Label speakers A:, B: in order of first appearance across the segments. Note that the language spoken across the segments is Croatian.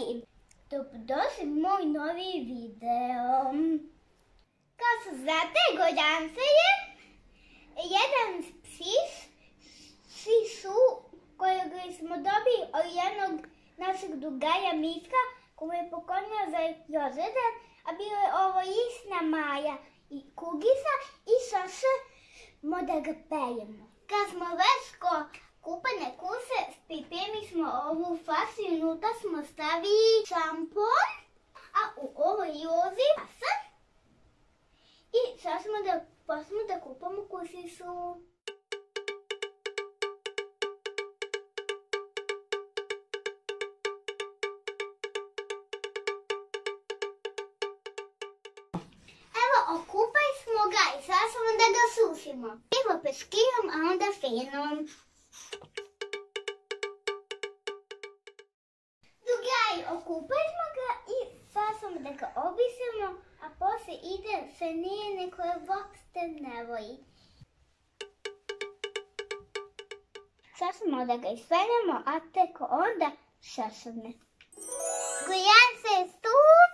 A: drugari, dobrodošli u moj novi video. Kao što znate, Gorance je jedan psi kojeg smo dobili od jednog našeg drugara Mitka, koji je poklonio za rođendan, a bilo je ovo Isna, Maja i Kugica i Saša, da ga pejemo. Kad smo već kupane kuse, pripremili smo ovu fasu i unutra smo stavili šampon, a u ovoj lozi masa. I sad smo počnemo da kupamo kusicu. Okupali smo ga i sad ćemo da ga sušimo. Prvo peškirom, a onda fenom. Drugari, okupali smo ga i sad ćemo da ga obrisemo, a poslije ide feniranje koje uopšte ne voji. Sad ćemo da ga isfenjamo, a tek onda šašavne. Gorance je stup.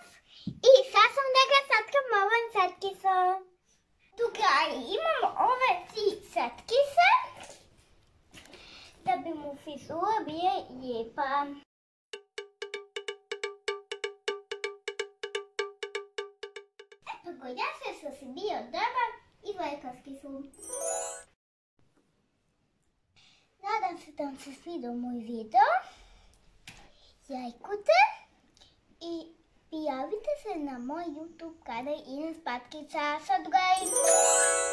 A: I sad ćemo da ga satkamo ovom setkisom. Drugari, imamo ove 3 setkise da bi mu frizura bila lijepa. Eto, Gorance što si bio dobar i velikanski su. Nadam se da vam se svidio moj video. Lajkujte i prijavite se na moj YouTube kanal Ines Patkica. Sad, drugari!